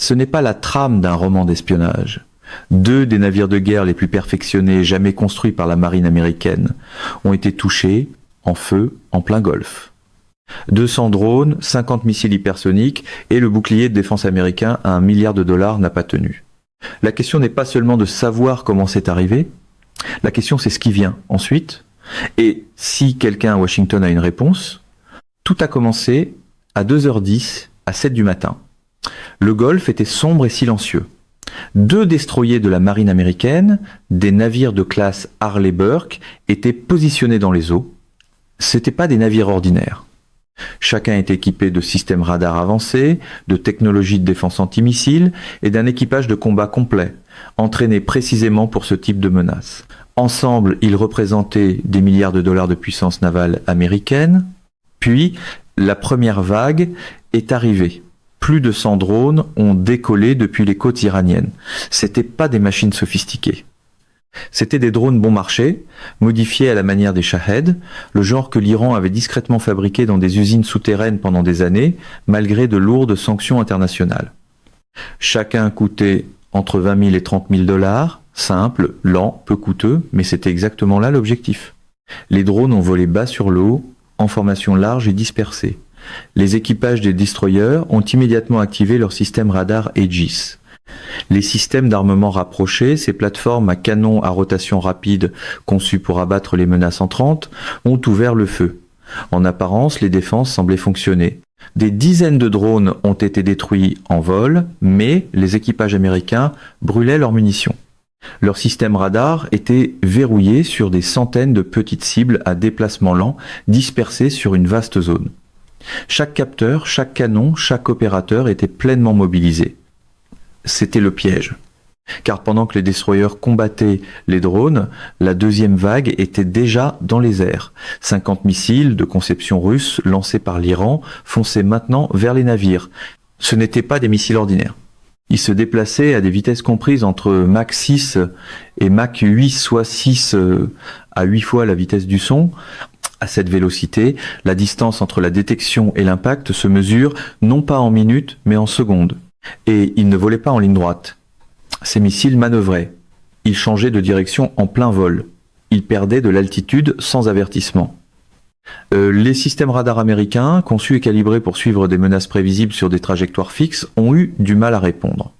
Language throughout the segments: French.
Ce n'est pas la trame d'un roman d'espionnage. Deux des navires de guerre les plus perfectionnés jamais construits par la marine américaine ont été touchés en feu en plein Golfe. 200 drones, 50 missiles hypersoniques et le bouclier de défense américain à $1 milliard n'a pas tenu. La question n'est pas seulement de savoir comment c'est arrivé, la question c'est ce qui vient ensuite, et si quelqu'un à Washington a une réponse. Tout a commencé à 2h10 à 7 du matin. Le Golfe était sombre et silencieux. Deux destroyers de la marine américaine, des navires de classe Harley Burke, étaient positionnés dans les eaux. C'étaient pas des navires ordinaires. Chacun est équipé de systèmes radars avancés, de technologies de défense antimissiles et d'un équipage de combat complet, entraîné précisément pour ce type de menace. Ensemble, ils représentaient des milliards de dollars de puissance navale américaine. Puis, la première vague est arrivée. Plus de 100 drones ont décollé depuis les côtes iraniennes. C'étaient pas des machines sophistiquées. C'étaient des drones bon marché, modifiés à la manière des Shahed, le genre que l'Iran avait discrètement fabriqué dans des usines souterraines pendant des années, malgré de lourdes sanctions internationales. Chacun coûtait entre 20 000 et 30 000 dollars, simple, lent, peu coûteux, mais c'était exactement là l'objectif. Les drones ont volé bas sur l'eau, en formation large et dispersée. Les équipages des destroyers ont immédiatement activé leur système radar Aegis. Les systèmes d'armement rapprochés, ces plateformes à canon à rotation rapide conçues pour abattre les menaces entrantes, ont ouvert le feu. En apparence, les défenses semblaient fonctionner. Des dizaines de drones ont été détruits en vol, mais les équipages américains brûlaient leurs munitions. Leur système radar était verrouillé sur des centaines de petites cibles à déplacement lent dispersées sur une vaste zone. Chaque capteur, chaque canon, chaque opérateur était pleinement mobilisé. C'était le piège. Car pendant que les destroyers combattaient les drones, la deuxième vague était déjà dans les airs. 50 missiles de conception russe lancés par l'Iran fonçaient maintenant vers les navires. Ce n'étaient pas des missiles ordinaires. Ils se déplaçaient à des vitesses comprises entre Mach 6 et Mach 8, soit 6 à 8 fois la vitesse du son. À cette vélocité, la distance entre la détection et l'impact se mesure non pas en minutes, mais en secondes. Et ils ne volaient pas en ligne droite. Ces missiles manœuvraient. Ils changeaient de direction en plein vol. Ils perdaient de l'altitude sans avertissement. Les systèmes radars américains, conçus et calibrés pour suivre des menaces prévisibles sur des trajectoires fixes, ont eu du mal à répondre.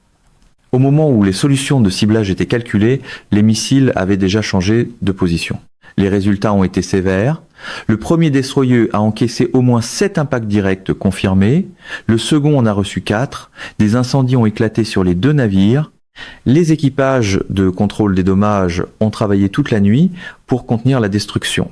Au moment où les solutions de ciblage étaient calculées, les missiles avaient déjà changé de position. Les résultats ont été sévères. Le premier destroyer a encaissé au moins 7 impacts directs confirmés. Le second en a reçu 4. Des incendies ont éclaté sur les deux navires. Les équipages de contrôle des dommages ont travaillé toute la nuit pour contenir la destruction.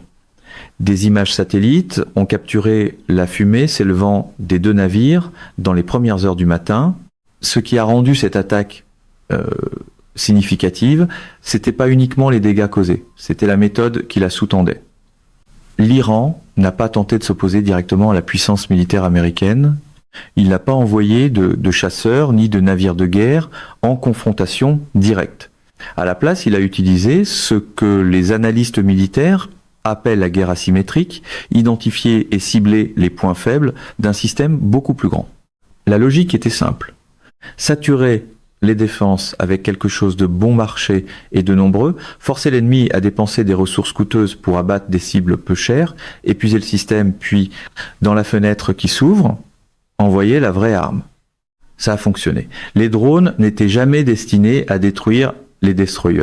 Des images satellites ont capturé la fumée s'élevant des deux navires dans les premières heures du matin. Ce qui a rendu cette attaque significative, c'était pas uniquement les dégâts causés, c'était la méthode qui la sous-tendait. L'Iran n'a pas tenté de s'opposer directement à la puissance militaire américaine. Il n'a pas envoyé de chasseurs ni de navires de guerre en confrontation directe. À la place, il a utilisé ce que les analystes militaires appellent la guerre asymétrique, identifier et cibler les points faibles d'un système beaucoup plus grand. La logique était simple. Saturer les défenses avec quelque chose de bon marché et de nombreux, forcer l'ennemi à dépenser des ressources coûteuses pour abattre des cibles peu chères, épuiser le système, puis, dans la fenêtre qui s'ouvre, envoyer la vraie arme. Ça a fonctionné. Les drones n'étaient jamais destinés à détruire les destroyers.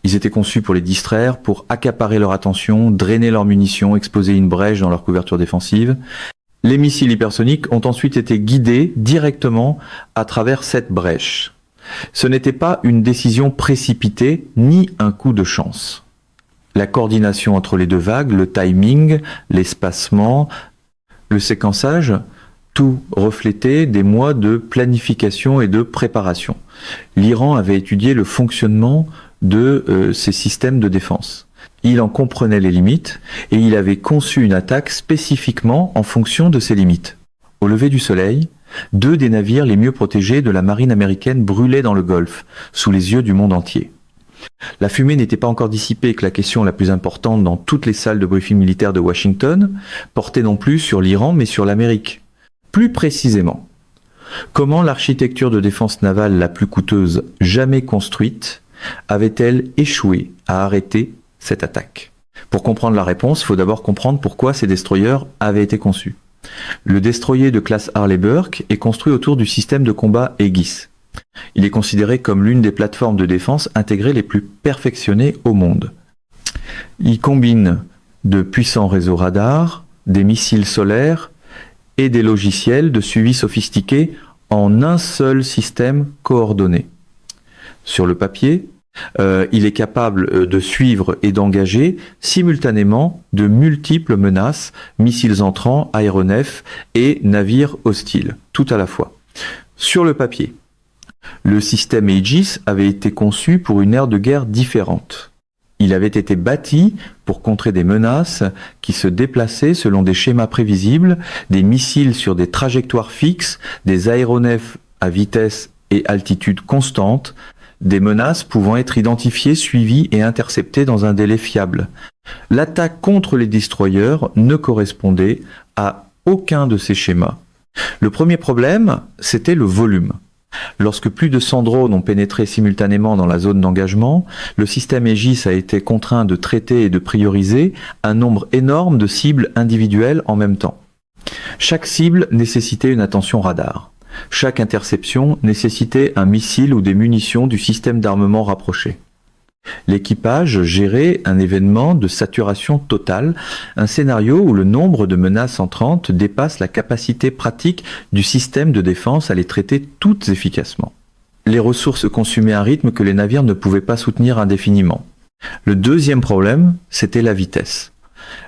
Ils étaient conçus pour les distraire, pour accaparer leur attention, drainer leurs munitions, exposer une brèche dans leur couverture défensive. Les missiles hypersoniques ont ensuite été guidés directement à travers cette brèche. Ce n'était pas une décision précipitée, ni un coup de chance. La coordination entre les deux vagues, le timing, l'espacement, le séquençage, tout reflétait des mois de planification et de préparation. L'Iran avait étudié le fonctionnement de ces systèmes de défense. Il en comprenait les limites et il avait conçu une attaque spécifiquement en fonction de ces limites. Au lever du soleil, deux des navires les mieux protégés de la marine américaine brûlaient dans le Golfe, sous les yeux du monde entier. La fumée n'était pas encore dissipée que la question la plus importante dans toutes les salles de briefing militaire de Washington portait non plus sur l'Iran mais sur l'Amérique. Plus précisément, Comment l'architecture de défense navale la plus coûteuse jamais construite avait-elle échoué à arrêter cette attaque? Pour comprendre la réponse, il faut d'abord comprendre pourquoi ces destroyers avaient été conçus. Le destroyer de classe Harley-Burke est construit autour du système de combat Aegis. Il est considéré comme l'une des plateformes de défense intégrées les plus perfectionnées au monde. Il combine de puissants réseaux radars, des missiles solaires et des logiciels de suivi sophistiqués en un seul système coordonné. Sur le papier, il est capable de suivre et d'engager simultanément de multiples menaces, missiles entrants, aéronefs et navires hostiles, tout à la fois. Sur le papier, le système Aegis avait été conçu pour une ère de guerre différente. Il avait été bâti pour contrer des menaces qui se déplaçaient selon des schémas prévisibles, des missiles sur des trajectoires fixes, des aéronefs à vitesse et altitude constantes, des menaces pouvant être identifiées, suivies et interceptées dans un délai fiable. L'attaque contre les destroyers ne correspondait à aucun de ces schémas. Le premier problème, c'était le volume. Lorsque plus de 100 drones ont pénétré simultanément dans la zone d'engagement, le système Aegis a été contraint de traiter et de prioriser un nombre énorme de cibles individuelles en même temps. Chaque cible nécessitait une attention radar. Chaque interception nécessitait un missile ou des munitions du système d'armement rapproché. L'équipage gérait un événement de saturation totale, un scénario où le nombre de menaces entrantes dépasse la capacité pratique du système de défense à les traiter toutes efficacement. Les ressources consumaient à un rythme que les navires ne pouvaient pas soutenir indéfiniment. Le deuxième problème, c'était la vitesse.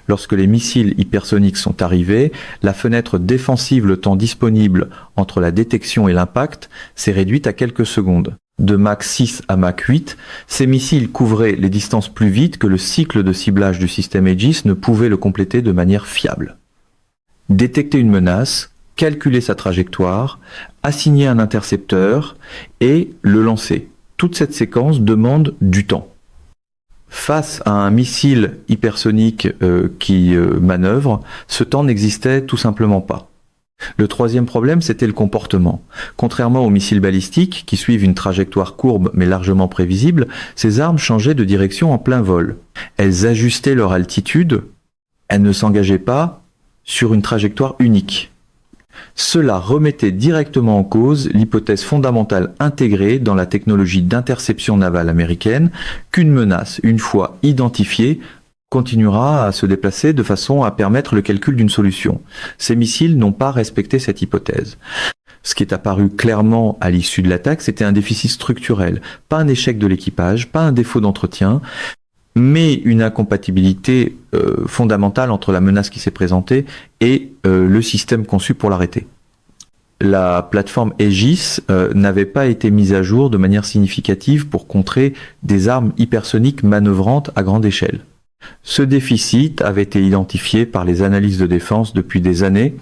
Lorsque les missiles hypersoniques sont arrivés, la fenêtre défensive, le temps disponible entre la détection et l'impact, s'est réduite à quelques secondes. De Mach 6 à Mach 8, ces missiles couvraient les distances plus vite que le cycle de ciblage du système Aegis ne pouvait le compléter de manière fiable. Détecter une menace, calculer sa trajectoire, assigner un intercepteur et le lancer. Toute cette séquence demande du temps. Face à un missile hypersonique qui manœuvre, ce temps n'existait tout simplement pas. Le troisième problème, c'était le comportement. Contrairement aux missiles balistiques, qui suivent une trajectoire courbe mais largement prévisible, ces armes changeaient de direction en plein vol. Elles ajustaient leur altitude, elles ne s'engageaient pas sur une trajectoire unique. Cela remettait directement en cause l'hypothèse fondamentale intégrée dans la technologie d'interception navale américaine qu'une menace, une fois identifiée, continuera à se déplacer de façon à permettre le calcul d'une solution. Ces missiles n'ont pas respecté cette hypothèse. Ce qui est apparu clairement à l'issue de l'attaque, c'était un déficit structurel, pas un échec de l'équipage, pas un défaut d'entretien, mais une incompatibilité fondamentale entre la menace qui s'est présentée et le système conçu pour l'arrêter. La plateforme Aegis n'avait pas été mise à jour de manière significative pour contrer des armes hypersoniques manœuvrantes à grande échelle. Ce déficit avait été identifié par les analyses de défense depuis des années.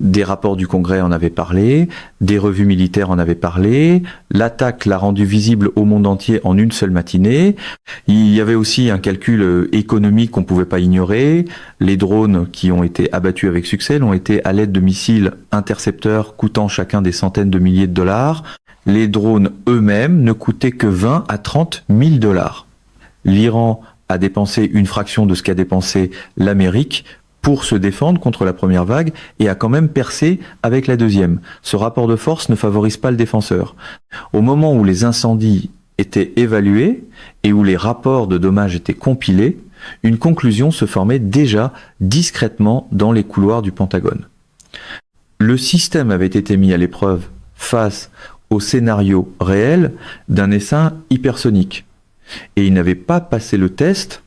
Des rapports du Congrès en avaient parlé, des revues militaires en avaient parlé, l'attaque l'a rendu visible au monde entier en une seule matinée. Il y avait aussi un calcul économique qu'on ne pouvait pas ignorer. Les drones qui ont été abattus avec succès l'ont été à l'aide de missiles intercepteurs coûtant chacun des centaines de milliers de dollars. Les drones eux-mêmes ne coûtaient que 20 à 30 000 dollars. L'Iran a dépensé une fraction de ce qu'a dépensé l'Amérique pour se défendre contre la première vague et a quand même percé avec la deuxième. Ce rapport de force ne favorise pas le défenseur. Au moment où les incendies étaient évalués et où les rapports de dommages étaient compilés, une conclusion se formait déjà discrètement dans les couloirs du Pentagone. Le système avait été mis à l'épreuve face au scénario réel d'un essaim hypersonique. Et il n'avait pas passé le test.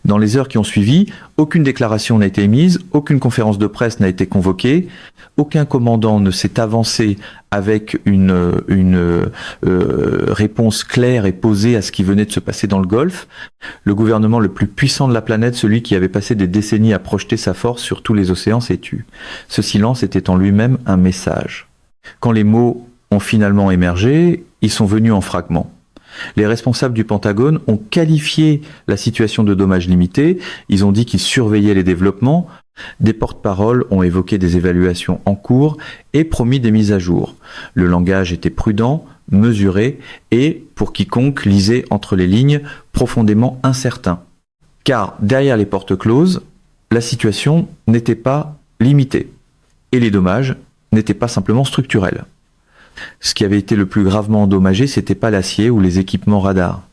Dans les heures qui ont suivi, aucune déclaration n'a été émise, aucune conférence de presse n'a été convoquée, aucun commandant ne s'est avancé avec une réponse claire et posée à ce qui venait de se passer dans le Golfe. Le gouvernement le plus puissant de la planète, celui qui avait passé des décennies à projeter sa force sur tous les océans, s'est tu. Ce silence était en lui-même un message. Quand les mots ont finalement émergé, ils sont venus en fragments. Les responsables du Pentagone ont qualifié la situation de dommages limités, ils ont dit qu'ils surveillaient les développements, Des porte-paroles ont évoqué des évaluations en cours et promis des mises à jour. Le langage était prudent, mesuré et, pour quiconque lisait entre les lignes, profondément incertain. Car derrière les portes closes, la situation n'était pas limitée et les dommages n'étaient pas simplement structurels. Ce qui avait été le plus gravement endommagé, c'était pas l'acier ou les équipements radars.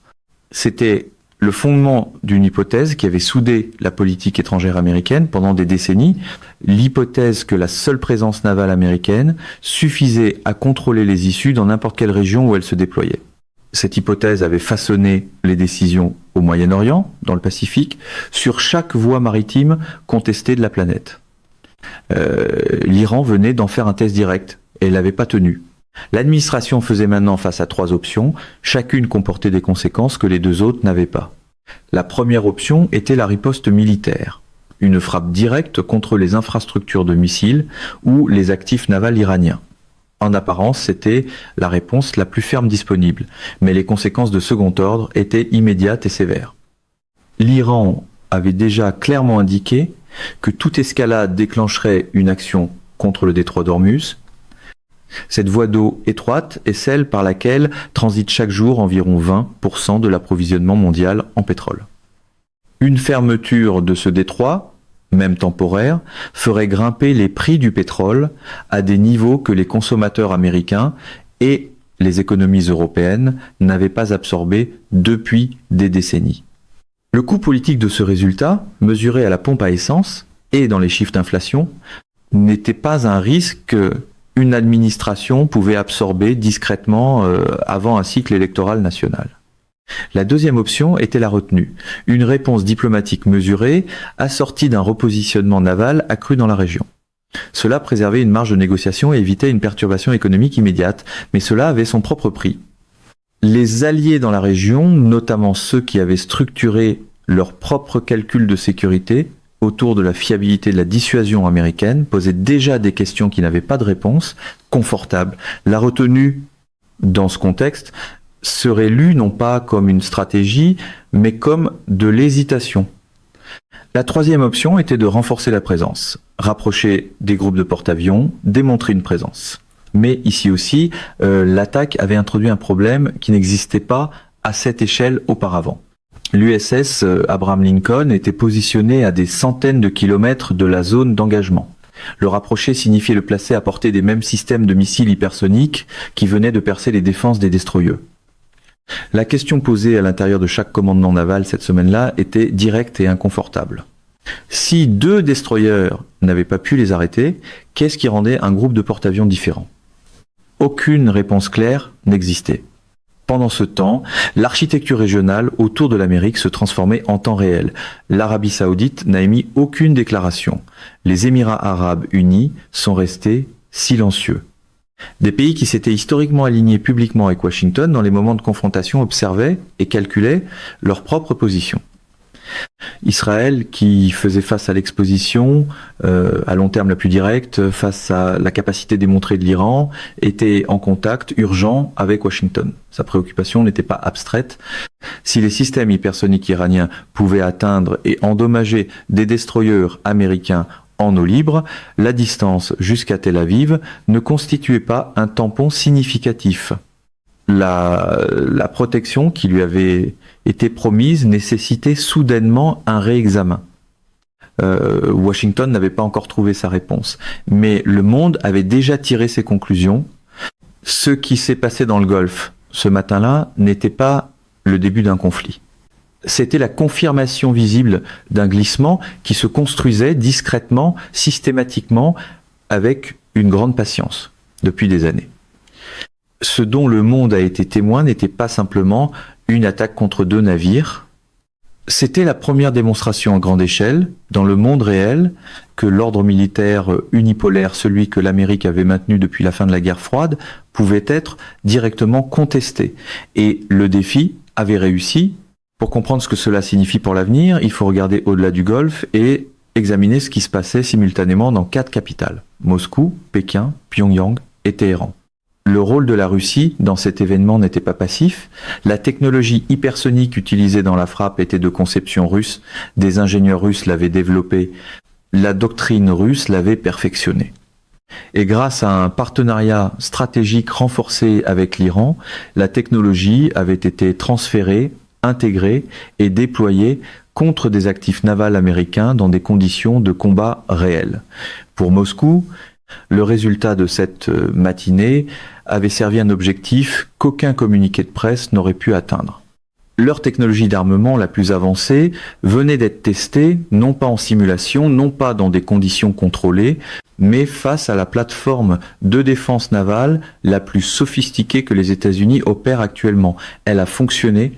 C'était le fondement d'une hypothèse qui avait soudé la politique étrangère américaine pendant des décennies, l'hypothèse que la seule présence navale américaine suffisait à contrôler les issues dans n'importe quelle région où elle se déployait. Cette hypothèse avait façonné les décisions au Moyen-Orient, dans le Pacifique, sur chaque voie maritime contestée de la planète. L'Iran venait d'en faire un test direct et l'avait pas tenu. L'administration faisait maintenant face à 3 options, chacune comportait des conséquences que les 2 autres n'avaient pas. La première option était la riposte militaire, une frappe directe contre les infrastructures de missiles ou les actifs navals iraniens. En apparence, c'était la réponse la plus ferme disponible, mais les conséquences de second ordre étaient immédiates et sévères. L'Iran avait déjà clairement indiqué que toute escalade déclencherait une action contre le détroit d'Ormuz. Cette voie d'eau étroite est celle par laquelle transite chaque jour environ 20% de l'approvisionnement mondial en pétrole. Une fermeture de ce détroit, même temporaire, ferait grimper les prix du pétrole à des niveaux que les consommateurs américains et les économies européennes n'avaient pas absorbés depuis des décennies. Le coût politique de ce résultat, mesuré à la pompe à essence et dans les chiffres d'inflation, n'était pas un risque qu'une administration pouvait absorber discrètement avant un cycle électoral national. La deuxième option était la retenue, une réponse diplomatique mesurée, assortie d'un repositionnement naval accru dans la région. Cela préservait une marge de négociation et évitait une perturbation économique immédiate, mais cela avait son propre prix. Les alliés dans la région, notamment ceux qui avaient structuré leurs propres calculs de sécurité autour de la fiabilité de la dissuasion américaine, posaient déjà des questions qui n'avaient pas de réponse confortable. La retenue, dans ce contexte, serait lue non pas comme une stratégie, mais comme de l'hésitation. La troisième option était de renforcer la présence, rapprocher des groupes de porte-avions, démontrer une présence. Mais ici aussi, l'attaque avait introduit un problème qui n'existait pas à cette échelle auparavant. L'USS Abraham Lincoln était positionné à des centaines de kilomètres de la zone d'engagement. Le rapprocher signifiait le placer à portée des mêmes systèmes de missiles hypersoniques qui venaient de percer les défenses des destroyers. La question posée à l'intérieur de chaque commandement naval cette semaine-là était directe et inconfortable. Si 2 destroyers n'avaient pas pu les arrêter, qu'est-ce qui rendait un groupe de porte-avions différent ? Aucune réponse claire n'existait. Pendant ce temps, l'architecture régionale autour de l'Amérique se transformait en temps réel. L'Arabie Saoudite n'a émis aucune déclaration. Les Émirats Arabes Unis sont restés silencieux. Des pays qui s'étaient historiquement alignés publiquement avec Washington dans les moments de confrontation observaient et calculaient leur propre position. Israël, qui faisait face à l'exposition à long terme la plus directe, face à la capacité démontrée de l'Iran, était en contact urgent avec Washington. Sa préoccupation n'était pas abstraite. Si les systèmes hypersoniques iraniens pouvaient atteindre et endommager des destroyers américains en eau libre, la distance jusqu'à Tel Aviv ne constituait pas un tampon significatif. La protection qui lui avait été promise nécessitait soudainement un réexamen. Washington n'avait pas encore trouvé sa réponse, mais le monde avait déjà tiré ses conclusions. Ce qui s'est passé dans le Golfe ce matin-là n'était pas le début d'un conflit. C'était la confirmation visible d'un glissement qui se construisait discrètement, systématiquement, avec une grande patience, depuis des années. Ce dont le monde a été témoin n'était pas simplement une attaque contre 2 navires. C'était la première démonstration à grande échelle, dans le monde réel, que l'ordre militaire unipolaire, celui que l'Amérique avait maintenu depuis la fin de la guerre froide, pouvait être directement contesté. Et le défi avait réussi. Pour comprendre ce que cela signifie pour l'avenir, il faut regarder au-delà du Golfe et examiner ce qui se passait simultanément dans 4 capitales, Moscou, Pékin, Pyongyang et Téhéran. Le rôle de la Russie dans cet événement n'était pas passif. La technologie hypersonique utilisée dans la frappe était de conception russe. Des ingénieurs russes l'avaient développée. la doctrine russe l'avait perfectionné. Et grâce à un partenariat stratégique renforcé avec l'Iran, la technologie avait été transférée, intégrée et déployée contre des actifs navals américains dans des conditions de combat réels. Pour Moscou, le résultat de cette matinée avait servi un objectif qu'aucun communiqué de presse n'aurait pu atteindre. Leur technologie d'armement la plus avancée venait d'être testée, non pas en simulation, non pas dans des conditions contrôlées, mais face à la plateforme de défense navale la plus sophistiquée que les États-Unis opèrent actuellement. Elle a fonctionné.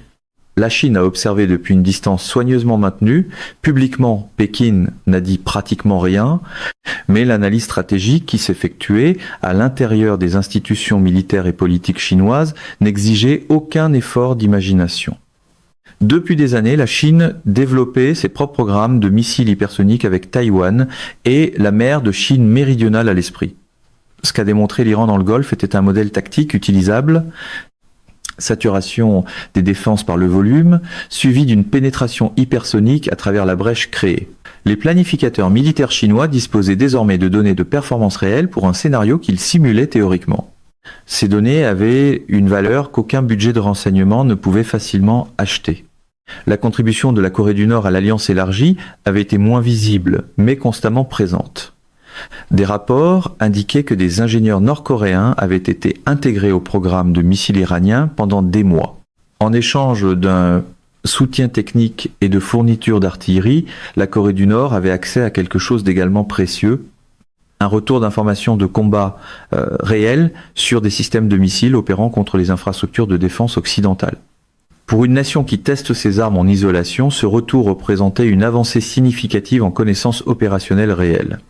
La Chine a observé depuis une distance soigneusement maintenue. Publiquement, Pékin n'a dit pratiquement rien, mais l'analyse stratégique qui s'effectuait à l'intérieur des institutions militaires et politiques chinoises n'exigeait aucun effort d'imagination. Depuis des années, la Chine développait ses propres programmes de missiles hypersoniques avec Taïwan et la mer de Chine méridionale à l'esprit. Ce qu'a démontré l'Iran dans le Golfe était un modèle tactique utilisable, saturation des défenses par le volume, suivi d'une pénétration hypersonique à travers la brèche créée. Les planificateurs militaires chinois disposaient désormais de données de performance réelles pour un scénario qu'ils simulaient théoriquement. Ces données avaient une valeur qu'aucun budget de renseignement ne pouvait facilement acheter. La contribution de la Corée du Nord à l'Alliance élargie avait été moins visible, mais constamment présente. Des rapports indiquaient que des ingénieurs nord-coréens avaient été intégrés au programme de missiles iraniens pendant des mois. En échange d'un soutien technique et de fournitures d'artillerie, la Corée du Nord avait accès à quelque chose d'également précieux, un retour d'informations de combat réels sur des systèmes de missiles opérant contre les infrastructures de défense occidentales. Pour une nation qui teste ses armes en isolation, ce retour représentait une avancée significative en connaissances opérationnelles réelles.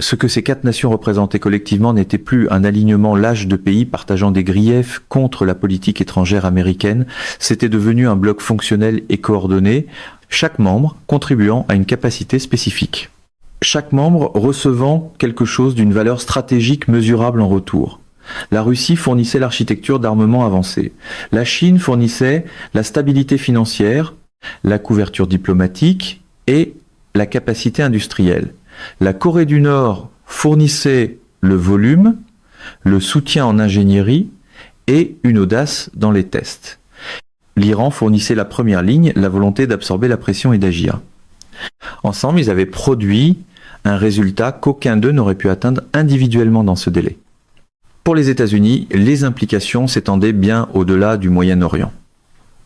Ce que ces 4 nations représentaient collectivement n'était plus un alignement lâche de pays partageant des griefs contre la politique étrangère américaine, c'était devenu un bloc fonctionnel et coordonné, chaque membre contribuant à une capacité spécifique. Chaque membre recevant quelque chose d'une valeur stratégique mesurable en retour. La Russie fournissait l'architecture d'armement avancé. La Chine fournissait la stabilité financière, la couverture diplomatique et la capacité industrielle. La Corée du Nord fournissait le volume, le soutien en ingénierie et une audace dans les tests. L'Iran fournissait la première ligne, la volonté d'absorber la pression et d'agir. Ensemble, ils avaient produit un résultat qu'aucun d'eux n'aurait pu atteindre individuellement dans ce délai. Pour les États-Unis, les implications s'étendaient bien au-delà du Moyen-Orient.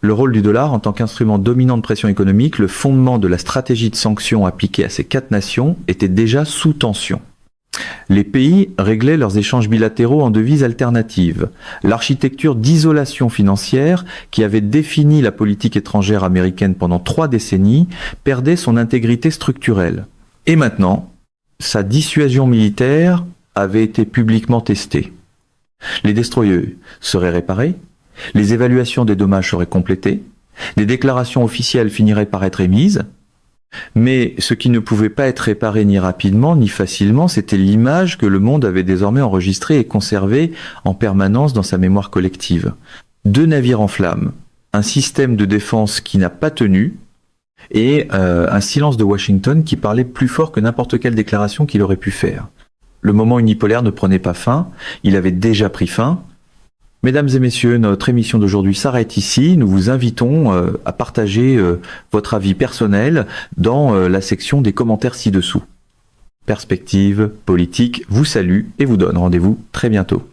Le rôle du dollar en tant qu'instrument dominant de pression économique, le fondement de la stratégie de sanctions appliquée à ces 4 nations, était déjà sous tension. Les pays réglaient leurs échanges bilatéraux en devises alternatives. L'architecture d'isolation financière, qui avait défini la politique étrangère américaine pendant 3 décennies, perdait son intégrité structurelle. Et maintenant, sa dissuasion militaire avait été publiquement testée. Les destroyers seraient réparés, les évaluations des dommages seraient complétées, des déclarations officielles finiraient par être émises, mais ce qui ne pouvait pas être réparé ni rapidement ni facilement, c'était l'image que le monde avait désormais enregistrée et conservée en permanence dans sa mémoire collective. 2 navires en flammes, un système de défense qui n'a pas tenu, et un silence de Washington qui parlait plus fort que n'importe quelle déclaration qu'il aurait pu faire. Le moment unipolaire ne prenait pas fin, il avait déjà pris fin. Mesdames et messieurs, notre émission d'aujourd'hui s'arrête ici. Nous vous invitons à partager votre avis personnel dans la section des commentaires ci-dessous. Perspective politique vous salue et vous donne rendez-vous très bientôt.